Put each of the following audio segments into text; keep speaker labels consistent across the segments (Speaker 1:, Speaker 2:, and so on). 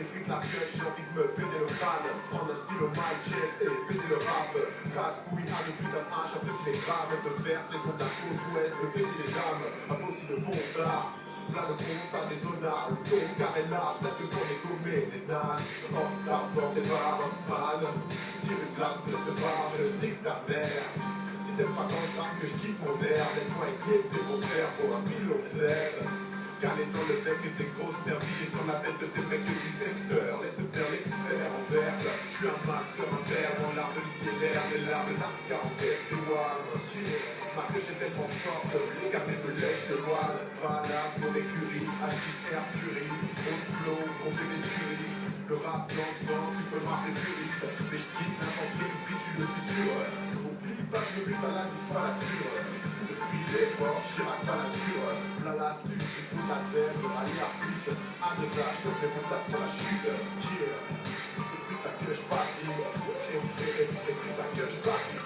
Speaker 1: Effrite la pioche, j'ai envie de me péter le crâne. Prendre un stylo mic check et baiser le rap. Casse-couille, à des putains de hache, apprécie les grammes. De verte, les sons de la côte ouest, de faiser les dames. Un peu aussi de fonce d'art. Flamme constat des zonards, le ton carénage, presque pour dégommer les nages. Oh, d'abord des barres en panne. Tire une lame de barre, je nique ta mère. Si t'aimes pas quand je rappe que je quitte mon air, laisse-moi éclater mon cerveau, un pilote zèbre. Calé dans le bec et des grosses servies sur la tête des mecs du secteur. Laisse faire l'expert en verbe. Je suis un master en gerbe, en l'art de l'idéaire, des larmes de Lascar, c'est one. Ma queue est tellement forte, les carnets me lèchent le voile. Balasse mon écurie, agis air puriste. Trop de flow, on fait des tueries. Le rap dans le sang, tu peux marquer puriste. Mais je quitte n'importe quel prix, je suis le futur. N'oublie pas, je me mets pas la douce pas la cure. Depuis les morts, Chirac pas la cure. Là l'astuce, il faut la zèbre, aller à plus. À deux âges, je te fais mon place pour la chute. Effrite ta queue, je parie. Effrite ta queue, je parie.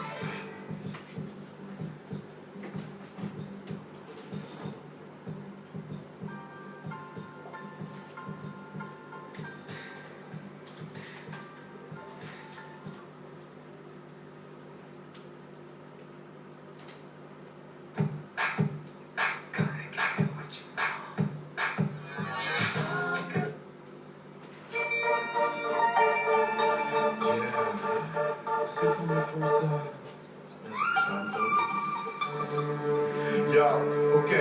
Speaker 1: Ok,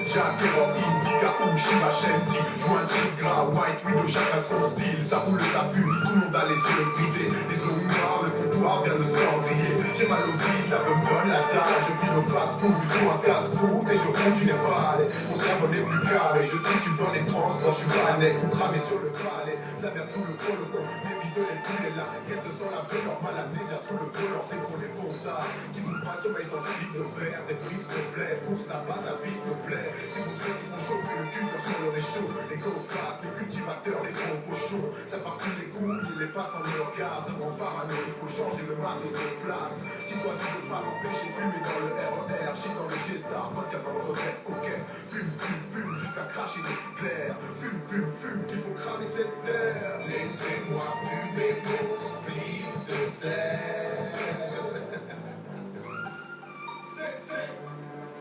Speaker 1: Jack, Indica ou Shima Shanti, joint Chigra, White Widow, chacun son style, ça roule, ça fume, tout le monde a les yeux privés, les eaux noires, le comptoir vers le cendrier, j'ai mal au bide, la bonne la dalle, je vis au fast-food, je trouve un casse-croûte et je compte une épaule, mon cerveau n'est plus calme et je titube dans les transports, je suis banné, pour cramer sur le palais, la merde sous le col, les bidons, les poules et là, qu'est-ce que sont la paix normale, l'amnésia sous le volant, c'est pour les faux stars, qui trouvent pas le sommeil sans stick de fer, des frites s'il te plaît, pousse la base, la piste me plaît, c'est pour ceux qui vont chauffer le cul quand sur le réchaud, les go-fast, les cultivateurs, les gros cochons, ça parfume les couilles, ils les passent en leur garde, ça rend parano, il faut changer le matos de place, si toi tu veux pas m'empêcher de fumer dans le RER, j'ai dans le G-Star, vodka dans le regret, ok, fume, jusqu'à cracher des clairs, fume, il faut cramer cette terre, laissez-moi fumer mon spliff de sel.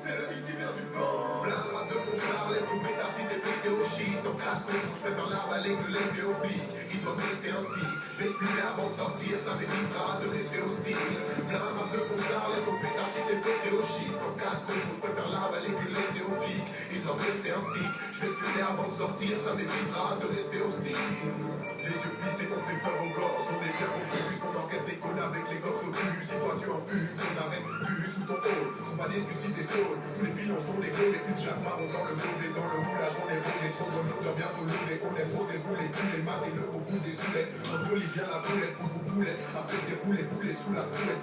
Speaker 1: C'est le hit qui vient du banc. V'là droite de Fonstard, lève ton pétard si t'es pété au shit. En cas de contre, je préfère l'avaler que le laisser aux flics. Il doit me rester un speak. Je vais le fumer avant de sortir, ça m'évitera de rester hostile. V'là droite de Fonstard, lève ton pétard si t'es pété au shit. En cas de contre, je préfère l'avaler que le laisser aux flics. Il doit me rester un speak. Je vais le fumer avant de sortir, ça m'évitera de rester hostile. Les yeux plissés, on fait peur aux gosses. On est bien confus, on encaisse des connes avec les gosses au cul. Si toi tu en fumes, on arrête plus sous ton hall. On va discuter des saules. Tous les pilons sont des gros, les putes j'affaire dans le dos, dans le roulage, on est rodé, trop de l'eau, bientôt lourd, on est rodé, roulé, tous les mains et le au bout des soulets. On polie bien la boulette pour vous boulettes, après c'est roulé, poulet sous la coulette.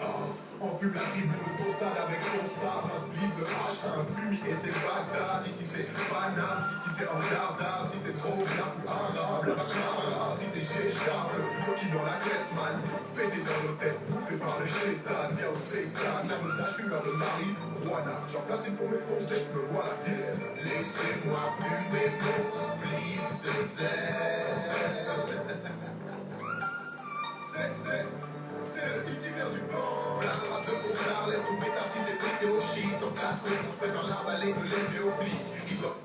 Speaker 1: On fume la tribune de ton stade avec ton star, un split de hache, un fumier et c'est Bagdad. Ici c'est banal, si tu t'es en dardard, si t'es trop bien ou arabe, la vache si t'es chez Charles, qui dans la caisse man, pété dans nos têtes, bouffé par le chétan, viens au spectacle, la message fumeur de marijuana, j'en place une pour mes fausses têtes, me voilà bien. Laissez-moi fumer mon spliff de sel. C'est le hit qui vient du banc. V'là droite de Fonstard, lève ton pétard si t'es pété au shit. En cas de contre, je préfère l'avaler que le laisser aux flics. Il doit...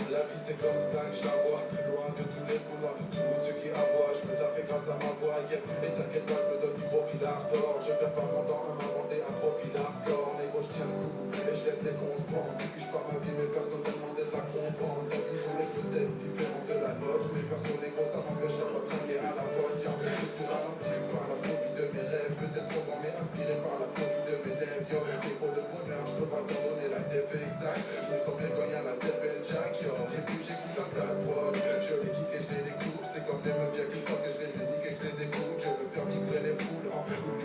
Speaker 1: La vie c'est comme ça que je la vois, loin de tous les couloirs, de tous ceux qui aboient. Je me taffe grâce à ma voix, yeah. Et t'inquiète pas, je me donne du profil hardcore. Je perds pas mon temps à m'inventer un profil hardcore. Mais gros je tiens le coup et je laisse les cons se prendre. Depuis je pars ma vie mais personne ne demande de la comprendre. Ta vision est peut-être différente de la nôtre, mais personne n'est gros, ça m'empêchera pas de trinquer à la voiture. Je suis ralenti par la phobie de mes rêves, peut-être programmé, inspiré par la phobie de mes lèvres. Yo, contact. Je me sens bien quand y a la zèbre.